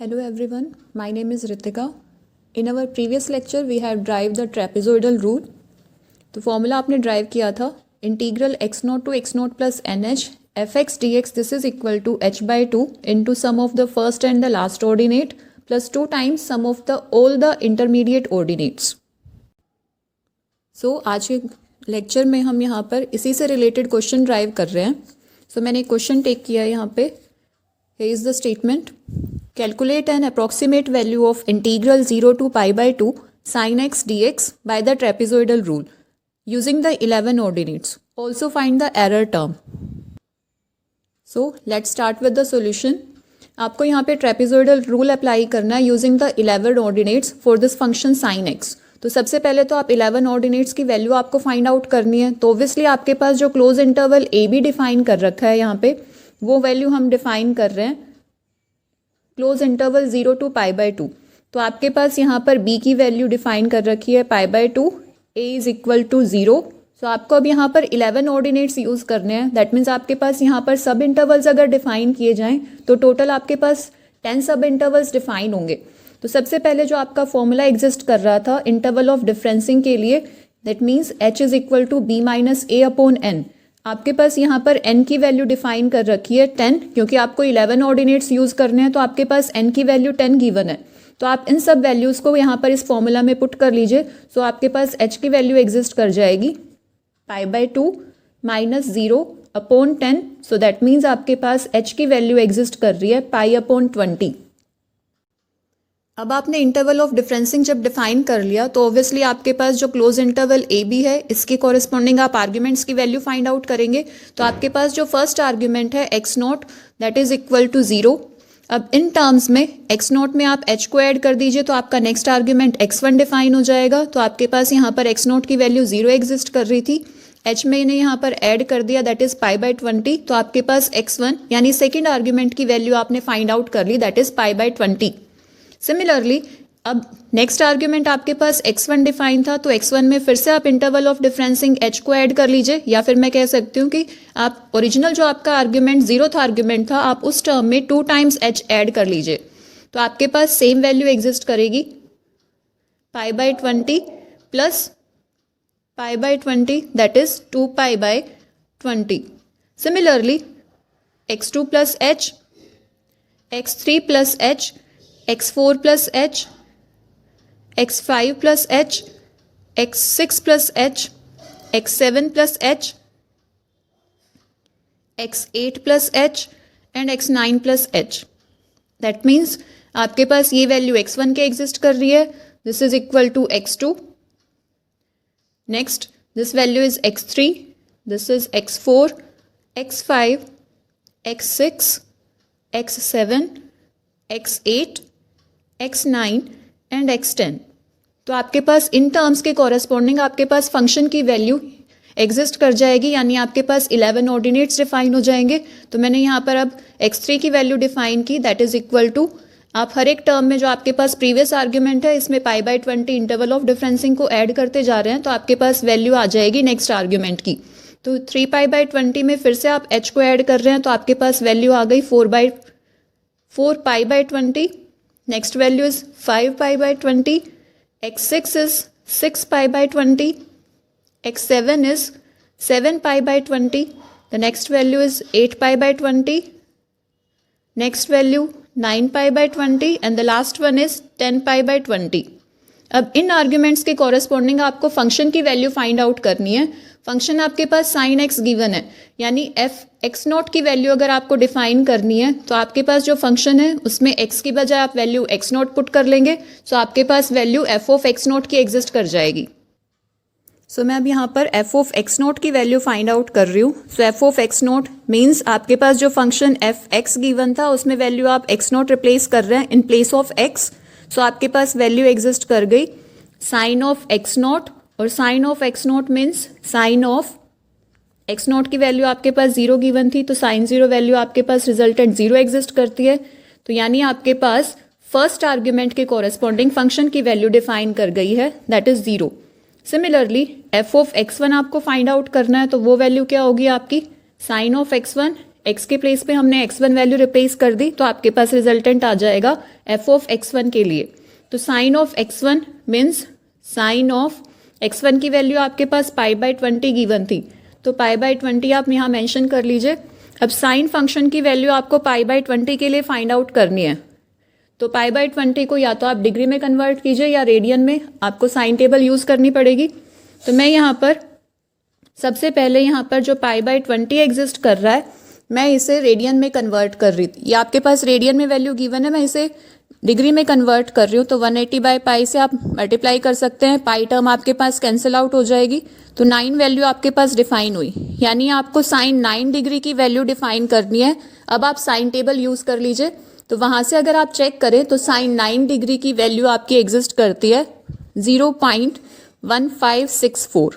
Hello everyone, my name is Ritika. In our previous lecture we have derived the trapezoidal rule. तो formula आपने derive किया था integral x nought to x note plus NH fx dx this is equal to h by two into sum of the first and the last ordinate plus 2 times sum of the all the intermediate ordinates. So आज के lecture में हम यहाँ पर इसी से related question drive कर रहे हैं. सो मैंने एक क्वेश्चन टेक किया है यहाँ पे. Here is the statement. Calculate an approximate value of integral 0 to pi by 2 sin x dx by the trapezoidal rule using the 11 ordinates. Also find the error term. So let's start with the solution. आपको यहाँ पे trapezoidal rule apply करना है using the 11 ordinates for this function sin x. तो सबसे पहले तो आप 11 ऑर्डिनेट्स की वैल्यू आपको फाइंड आउट करनी है. तो ऑब्वियसली आपके पास जो close interval A B define कर रखा है यहाँ पे वो वैल्यू हम डिफाइन कर रहे हैं close interval 0 to pi by 2. तो आपके पास यहाँ पर b की वैल्यू डिफाइन कर रखी है pi by 2, a is equal to 0. So आपको अब यहाँ पर 11 ऑर्डिनेट्स यूज़ करने हैं. दैट मीन्स आपके पास यहाँ पर सब इंटरवल्स अगर डिफाइन किए जाएं तो टोटल आपके पास 10 सब इंटरवल्स डिफाइन होंगे. तो सबसे पहले जो आपका फॉर्मूला एग्जिस्ट कर रहा था इंटरवल ऑफ डिफरेंसिंग के लिए, that means h is equal to b minus a upon n. आपके पास यहाँ पर n की वैल्यू डिफाइन कर रखी है 10, क्योंकि आपको 11 ऑर्डिनेट्स यूज़ करने हैं. तो आपके पास n की वैल्यू 10 गिवन है. तो आप इन सब वैल्यूज़ को यहाँ पर इस फॉर्मूला में पुट कर लीजिए. सो आपके पास h की वैल्यू एग्जिस्ट कर जाएगी पाई by 2 minus 0 upon 10. So that means आपके पास h की वैल्यू एग्जिस्ट कर रही है पाई अपॉन 20. अब आपने इंटरवल ऑफ डिफरेंसिंग जब डिफाइन कर लिया तो ऑब्वियसली आपके पास जो क्लोज इंटरवल ए बी है इसके कॉरेस्पॉन्डिंग आप आर्ग्यूमेंट्स की वैल्यू फाइंड आउट करेंगे. तो आपके पास जो फर्स्ट आर्ग्यूमेंट है x naught that is equal to 0. अब इन टर्म्स में एक्स नॉट में आप एच को ऐड कर दीजिए तो आपका नेक्स्ट आर्ग्यूमेंट x1 डिफाइन हो जाएगा. तो आपके पास यहाँ पर एक्स नॉट की वैल्यू 0 एग्जिस्ट कर रही थी. h में इन्हें यहाँ पर ऐड कर दिया दैट इज पाई बाय 20. तो आपके पास x1 यानी सेकेंड आर्ग्यूमेंट की वैल्यू आपने फाइंड आउट कर ली that is pi by 20. Similarly अब नेक्स्ट आर्ग्यूमेंट आपके पास x1 डिफाइन था. तो x1 में फिर से आप इंटरवल ऑफ डिफरेंसिंग h को ऐड कर लीजिए, या फिर मैं कह सकती हूँ कि आप ओरिजिनल जो आपका आर्ग्यूमेंट 0th आर्ग्यूमेंट था आप उस टर्म में 2 टाइम्स h ऐड कर लीजिए. तो आपके पास सेम वैल्यू एग्जिस्ट करेगी पाई by 20 plus pi by 20 that is 2 pi by 20. Similarly x2 plus h, x3 plus h, x4 plus h, x5 plus h, x6 plus h, x7 plus h, x8 plus h and x9 plus h. That means आपके पास ये value x1 के exist कर रही है. This is equal to x2. Next this value is x3, this is x4, x5, x6, x7, x8, x9 and x10. तो आपके पास इन टर्म्स के कॉरेस्पॉन्डिंग आपके पास फंक्शन की वैल्यू एग्जिस्ट कर जाएगी, यानी आपके पास 11 ऑर्डिनेट्स डिफाइन हो जाएंगे. तो मैंने यहाँ पर अब x3 की वैल्यू डिफाइन की दैट इज इक्वल टू, आप हर एक टर्म में जो आपके पास प्रीवियस आर्ग्यूमेंट है इसमें पाई बाय 20 इंटरवल ऑफ डिफरेंसिंग को ऐड करते जा रहे हैं. तो आपके पास वैल्यू आ जाएगी नेक्स्ट आर्ग्यूमेंट की. तो 3 पाई बाय 20 में फिर से आप h को ऐड कर रहे हैं तो आपके पास वैल्यू आ गई 4 पाई by 20. Next value is 5 pi by 20, x6 is 6 pi by 20, x7 is 7 pi by 20, the next value is 8 pi by 20, next value 9 pi by 20 and the last one is 10 pi by 20. अब इन arguments के corresponding आपको function की value find out करनी है. Function आपके पास sine x given है, यानी F x not की वैल्यू अगर आपको डिफाइन करनी है तो आपके पास जो फंक्शन है उसमें एक्स की बजाय आप वैल्यू एक्स नॉट पुट कर लेंगे. सो आपके पास value F of x not की एग्जिस्ट कर जाएगी. सो मैं अब यहाँ पर एफ ऑफ एक्स नॉट की वैल्यू फाइंड आउट कर रही हूँ. So F of x not means आपके पास जो फंक्शन एफ एक्स गिवन था उसमें वैल्यू आप एक्स नॉट रिप्लेस कर रहे हैं in place of x. So आपके पास वैल्यू एग्जिस्ट कर गई साइन ऑफ एक्स नॉट, और sine of x not means sine of x not की वैल्यू आपके पास 0 गिवन थी. तो साइन 0 वैल्यू आपके पास रिजल्टेंट 0 एग्जिस्ट करती है. तो यानी आपके पास फर्स्ट आर्ग्यूमेंट के कॉरेस्पॉन्डिंग फंक्शन की वैल्यू डिफाइन कर गई है that is 0. Similarly F of x1 आपको फाइंड आउट करना है तो वो वैल्यू क्या होगी आपकी साइन ऑफ x1 x के प्लेस पे हमने x1 वैल्यू रिप्लेस कर दी, तो आपके पास रिजल्टेंट आ जाएगा f ऑफ x1 के लिए। तो sine of x1 means sine of x1 की वैल्यू आपके पास π/20 गिवन थी, तो π/20 आप यहाँ मेंशन कर लीजिए। अब साइन फंक्शन की वैल्यू आपको π/20 के लिए फाइंड आउट करनी है, तो π/20 को या तो आप डिग्री में कन्वर्ट कीजिए या रेडियन में, आपको साइन टेबल यूज़ करनी पड़ेगी। तो मैं यहाँ पर सबसे पहले यहाँ पर जो π/20 एग्जिस्ट कर रहा है, मैं इसे रेडियन में कन्वर्ट कर रही थी। ये आपके पास रेडियन में वैल्यू गिवन है, मैं इसे डिग्री में कन्वर्ट कर रही हूँ। तो 180/π से आप मल्टीप्लाई कर सकते हैं, पाई टर्म आपके पास कैंसिल आउट हो जाएगी, तो 9 वैल्यू आपके पास डिफाइन हुई। यानी आपको साइन 9 डिग्री की वैल्यू डिफाइन करनी है। अब आप साइन टेबल यूज़ कर लीजिए, तो वहाँ से अगर आप चेक करें तो साइन 9 डिग्री की वैल्यू आपकी एग्जिस्ट करती है 0.1564।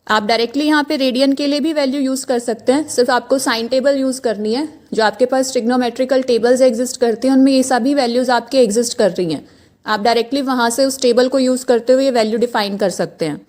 आप डायरेक्टली यहाँ पे रेडियन के लिए भी वैल्यू यूज़ कर सकते हैं, सिर्फ आपको साइन टेबल यूज़ करनी है। जो आपके पास ट्रिग्नोमेट्रिकल टेबल्स एग्जिस्ट करती हैं उनमें ये सभी वैल्यूज़ आपके एग्जिस्ट कर रही हैं। आप डायरेक्टली वहाँ से उस टेबल को यूज़ करते हुए ये वैल्यू डिफाइन कर सकते हैं।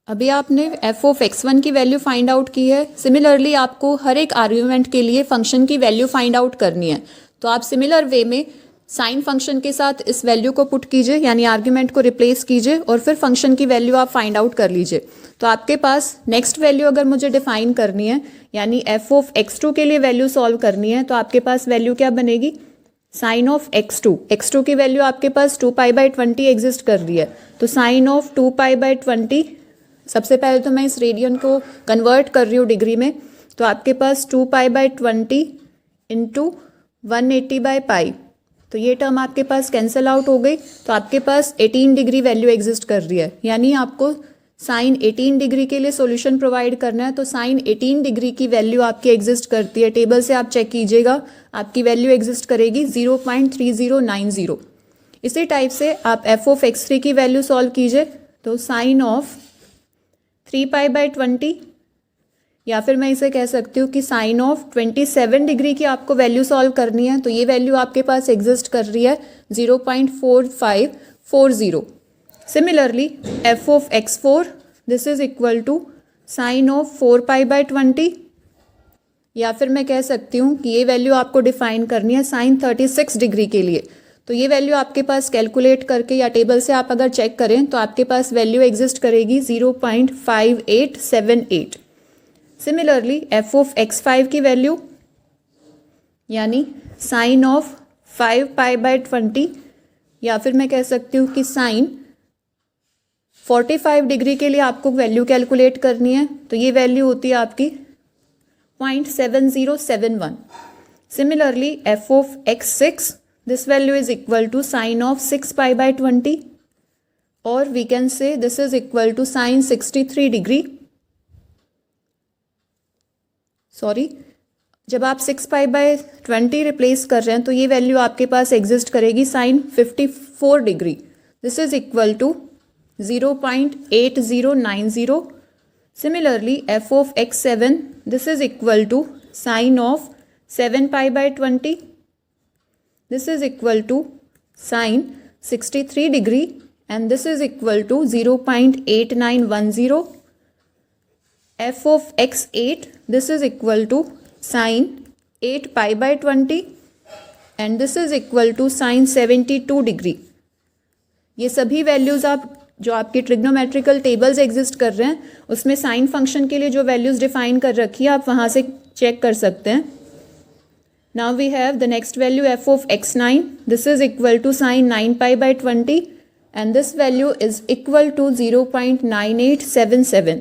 अभी आपने f ऑफ x1 की वैल्यू फाइंड आउट की है। सिमिलरली आपको हर एक आर्ग्यूमेंट के लिए फंक्शन की वैल्यू फाइंड आउट करनी है, तो आप सिमिलर वे में साइन फंक्शन के साथ इस वैल्यू को पुट कीजिए, यानी आर्ग्यूमेंट को रिप्लेस कीजिए और फिर फंक्शन की वैल्यू आप फाइंड आउट कर लीजिए। तो आपके पास नेक्स्ट वैल्यू अगर मुझे डिफाइन करनी है, यानी f ऑफ x2 के लिए वैल्यू सॉल्व करनी है, तो आपके पास वैल्यू क्या बनेगी, साइन ऑफ x2 की वैल्यू आपके पास 2π/20 एग्जिस्ट कर रही है, तो साइन ऑफ 2π/20, सबसे पहले तो मैं इस रेडियन को कन्वर्ट कर रही हूँ डिग्री में, तो आपके पास 2π/20 इंटू 180/π, तो ये टर्म आपके पास कैंसिल आउट हो गई, तो आपके पास 18 डिग्री वैल्यू एग्जिस्ट कर रही है। यानी आपको साइन 18 डिग्री के लिए सॉल्यूशन प्रोवाइड करना है, तो साइन 18 डिग्री की वैल्यू आपकी एग्जिस्ट करती है। टेबल से आप चेक कीजिएगा, आपकी वैल्यू एग्जिस्ट करेगी 0.3090। इसी टाइप से आप f ऑफ x3 की वैल्यू सॉल्व कीजिए, तो साइन ऑफ 3π/20, या फिर मैं इसे कह सकती हूँ कि साइन ऑफ 27 डिग्री की आपको वैल्यू सॉल्व करनी है, तो ये वैल्यू आपके पास एग्जिस्ट कर रही है 0.4540। Similarly f of x4, this is equal to sine of 4π/20, या फिर मैं कह सकती हूँ कि ये वैल्यू आपको डिफाइन करनी है साइन 36 डिग्री के लिए, तो ये वैल्यू आपके पास कैलकुलेट करके या टेबल से आप अगर चेक करें तो आपके पास वैल्यू एग्जिस्ट करेगी 0.5878। सिमिलरली f ऑफ x5 की वैल्यू, यानी साइन ऑफ 5π/20, या फिर मैं कह सकती हूँ कि साइन 45 डिग्री के लिए आपको वैल्यू कैलकुलेट करनी है, तो ये वैल्यू होती है आपकी 0.7071। Similarly f of x6, this value is equal to sine of 6π/20, or we can say this is equal to sine 63 degree. Sorry, जब आप 6π/20 रिप्लेस कर रहे हैं तो ये वैल्यू आपके पास एग्जिस्ट करेगी sine 54 degree. This is equal to 0.8090। Similarly f of x7, this is equal to sine of 7π/20, this is equal to sine 63 degree, and this is equal to 0.8910। f of x8, this is equal to sine 8π/20, and this is equal to sine 72 degree। ये सभी values आप जो आपकी trigonometrical tables exist कर रहे हैं उसमें sine function के लिए जो वैल्यूज़ डिफाइन कर रखी है आप वहाँ से चेक कर सकते हैं। Now we have the next value f of x9. This is equal to sine 9π/20, and this value is equal to 0.9877.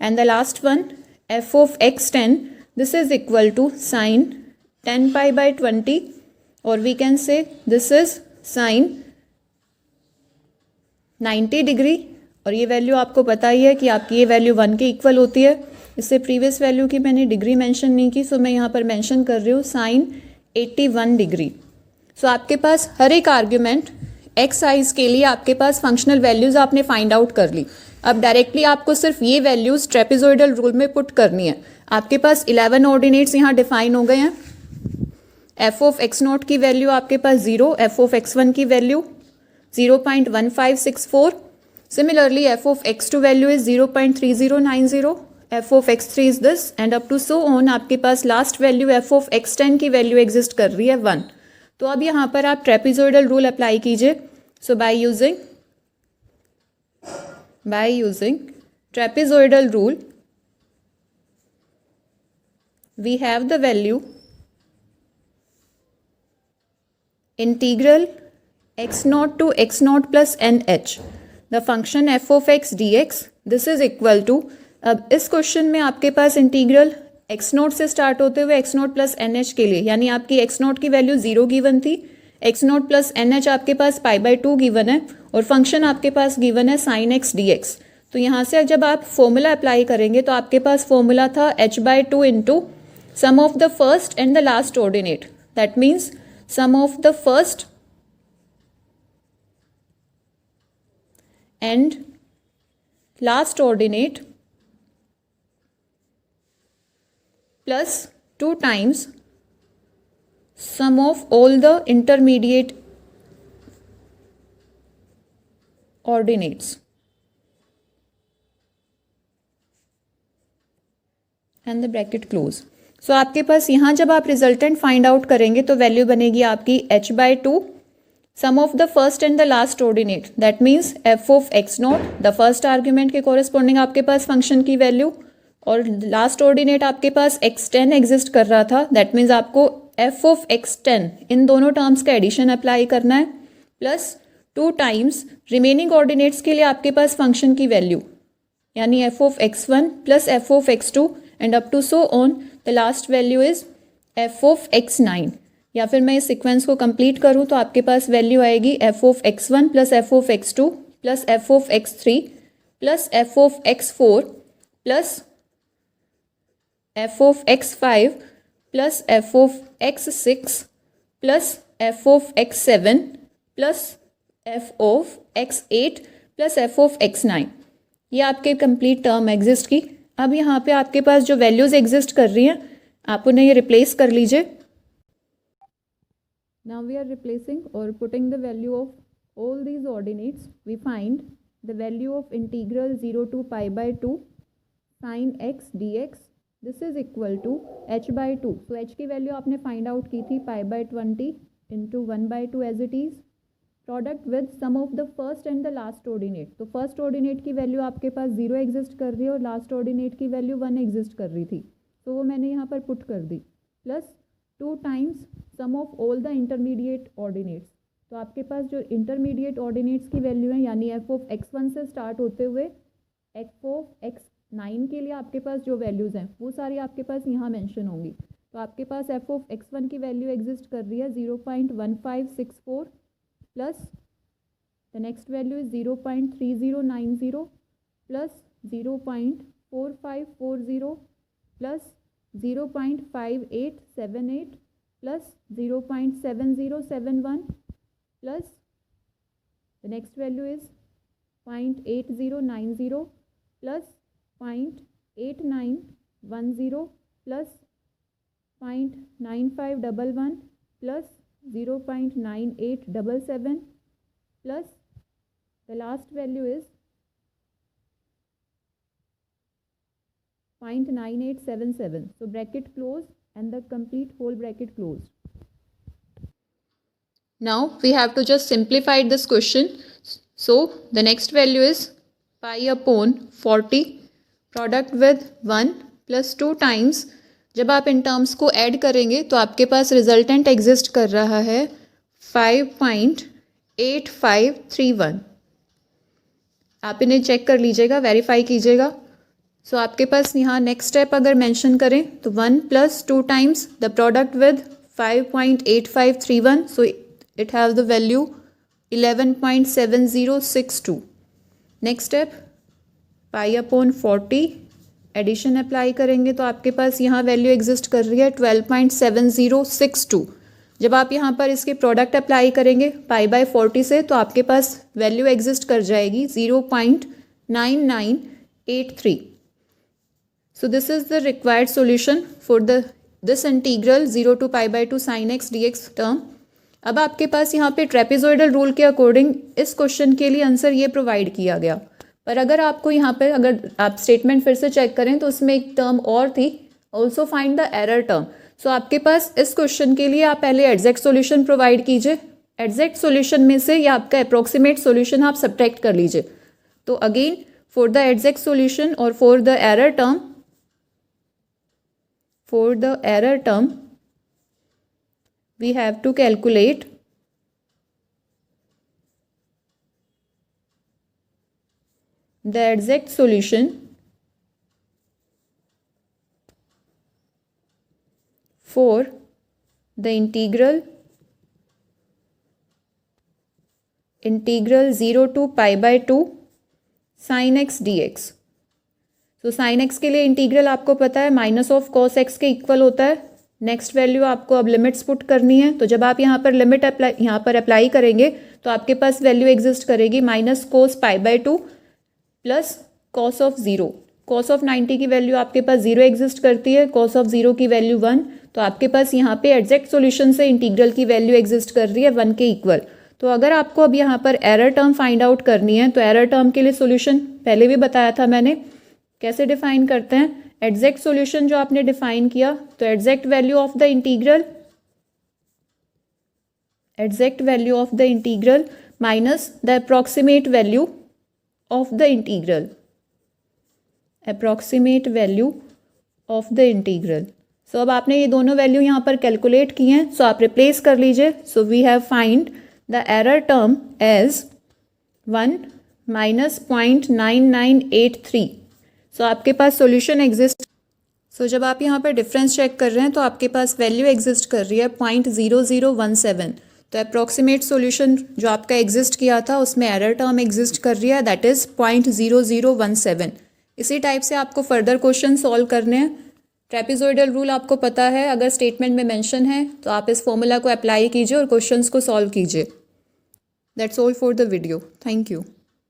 And the last one, f of x10. This is equal to sine 10π/20, or we can say this is sine 90 degree, और ये value आपको पता ही है कि आपकी ये value 1 के equal होती है। इससे प्रीवियस वैल्यू की मैंने डिग्री मेंशन नहीं की, सो मैं यहाँ पर मेंशन कर रही हूँ साइन 81 डिग्री। सो आपके पास हर एक आर्ग्यूमेंट एक्स साइज के लिए आपके पास फंक्शनल वैल्यूज़ आपने फाइंड आउट कर ली। अब डायरेक्टली आपको सिर्फ ये वैल्यूज़ ट्रेपेजोइडल रूल में पुट करनी है। आपके पास 11 ऑर्डिनेट्स यहाँ डिफाइन हो गए हैं। f ऑफ x0 की वैल्यू आपके पास 0, f ऑफ x1 की value 0.1564। Similarly f of x2 value is 0.3090, F of x3 is this and up to so on आपके पास last value F of x10 की वैल्यू एग्जिस्ट कर रही है 1। तो अब यहाँ पर आप ट्रेपेजॉइडल रूल अप्लाई कीजिए। So by using trapezoidal rule we have the value integral x naught to x naught plus nh the function f of x dx this is equal to। अब इस क्वेश्चन में आपके पास integral x naught से start होते हुए x note plus n h के लिए, यानी आपकी x नोट की वैल्यू 0 गिवन थी, x note plus n h आपके पास π/2 गिवन है और फंक्शन आपके पास गिवन है sin x dx। तो यहाँ से जब आप फॉर्मूला अप्लाई करेंगे तो आपके पास फॉर्मूला था h/2 into sum of the first and the last ordinate, that means sum of the first and last ordinate plus 2 times sum of all the intermediate ordinates and the bracket close। सो आपके पास यहाँ जब आप resultant find out करेंगे तो value बनेगी आपकी h/2 sum of the first and the last ordinate, that means f of x naught the first argument के corresponding आपके पास फंक्शन की वैल्यू और लास्ट ऑर्डिनेट आपके पास x10 एग्जिस्ट कर रहा था, दैट मीन्स आपको f ऑफ x10 इन दोनों टर्म्स का एडिशन अप्लाई करना है प्लस 2 टाइम्स रिमेनिंग ऑर्डिनेट्स के लिए आपके पास फंक्शन की वैल्यू यानी f of x1 plus f of x2 and up to so on the last value is f of x9। या फिर मैं इस सीक्वेंस को कंप्लीट करूं तो आपके पास वैल्यू आएगी f of x1 plus f of x2 plus f of x3 plus f of x4 plus f of x5 plus f of x6 plus f of x7 plus f of x8 plus f of x9। ये आपके complete term exist की। अब यहाँ पे आपके पास जो values exist कर रही हैं आप उन्हें ये रिप्लेस कर लीजिए। नाउ वी आर रिप्लेसिंग और putting the value of all these ordinates. We find the value of integral 0 to π/2 sin x dx this is equal to h/2। So h की वैल्यू आपने फाइंड आउट की थी π/20 into 1/2 as it is product with sum of the first and the last ordinate. तो first ordinate की value आपके पास 0 exist कर रही है और लास्ट ऑर्डिनेट की वैल्यू 1 एग्जिस्ट कर रही थी, तो वो मैंने यहाँ पर पुट कर दी plus 2 times sum of all the intermediate ordinates. तो आपके पास जो इंटरमीडिएट ऑर्डिनेट्स की वैल्यू है यानी f ऑफ x1 से स्टार्ट होते हुए f ऑफ x9 के लिए आपके पास जो वैल्यूज़ हैं वो सारी आपके पास यहाँ मेंशन होंगी। तो आपके पास f ऑफ x1 की वैल्यू एग्जिस्ट कर रही है 0.1564 plus the next value is 0.3090 plus 0.4540 plus 0.5878 plus 0.7071 plus the next value is 0.8090 plus 0.8910 plus 0.9511 plus 0.9877 plus the last value is 0.9877. So bracket close and the complete whole bracket closed. Now we have to just simplify this question. So the next value is π/40 product with 1 plus 2 times। जब आप in terms को add करेंगे तो आपके पास resultant exist कर रहा है 5.8531। आप इन्हें चेक कर लीजिएगा, वेरीफाई कीजिएगा। सो आपके पास यहाँ नेक्स्ट स्टेप अगर मेंशन करें तो 1 + 2 times the product with 5.8531, so it have the value 11.7062। Next step π/40 addition apply करेंगे तो आपके पास यहाँ वैल्यू एग्जिस्ट कर रही है 12.7062। जब आप यहाँ पर इसके प्रोडक्ट अप्लाई करेंगे π/40 से तो आपके पास वैल्यू एग्जिस्ट कर जाएगी 0.9983। So this is the required solution for this integral 0 to π/2 sin x dx term. अब आपके पास यहाँ पे ट्रेपेजॉइडल रूल के अकॉर्डिंग इस क्वेश्चन के लिए आंसर ये प्रोवाइड किया गया पर अगर आपको यहाँ पर अगर आप स्टेटमेंट फिर से चेक करें तो उसमें एक टर्म और थी, also find the error term. So आपके पास इस क्वेश्चन के लिए आप पहले एग्जैक्ट सॉल्यूशन प्रोवाइड कीजिए, एग्जैक्ट सॉल्यूशन में से या आपका अप्रॉक्सीमेट सॉल्यूशन आप सब्ट्रैक्ट कर लीजिए। तो again for the exact solution और for the error term we have to calculate the exact solution for the integral 0 to pi by 2 sin x dx। तो साइन एक्स के लिए इंटीग्रल आपको पता है माइनस ऑफ कॉस एक्स के equal होता है। नेक्स्ट वैल्यू आपको अब लिमिट्स पुट करनी है। तो जब आप यहाँ पर लिमिट अप्लाई करेंगे तो आपके पास वैल्यू एग्जिस्ट करेगी minus cos pi by 2 plus cos of 0। Cos of 90 की वैल्यू आपके पास 0 एग्जिस्ट करती है, कॉस ऑफ 0 की वैल्यू 1। तो आपके पास यहाँ पे एग्जैक्ट सॉल्यूशन से इंटीग्रल की वैल्यू एग्जिस्ट कर रही है 1 के इक्वल। तो अगर आपको अब यहाँ पर एरर टर्म फाइंड आउट करनी है तो एरर टर्म के लिए सॉल्यूशन पहले भी बताया था मैंने, कैसे डिफाइन करते हैं। एग्जैक्ट सॉल्यूशन जो आपने डिफाइन किया तो exact value of the integral minus the approximate value of the integral. So अब आपने ये दोनों वैल्यू यहाँ पर कैलकुलेट की हैं, सो आप रिप्लेस कर लीजिए। So we have find the error term as 1 minus 0.9983। So आपके पास सॉल्यूशन एग्जिस्ट। सो जब आप यहाँ पर डिफरेंस चेक कर रहे हैं तो आपके पास वैल्यू एग्जिस्ट कर रही है 0.0017। तो अप्रॉक्सीमेट सॉल्यूशन जो आपका एग्जिस्ट किया था उसमें एरर टर्म एग्जिस्ट कर रही है, दैट इज़ 0.0017। इसी टाइप से आपको फर्दर क्वेश्चन सॉल्व करने हैं। ट्रेपेजॉइडल रूल आपको पता है, अगर स्टेटमेंट में मेंशन है तो आप इस फॉर्मूला को अप्लाई कीजिए और क्वेश्चंस को सॉल्व कीजिए। That's all for the video. Thank you.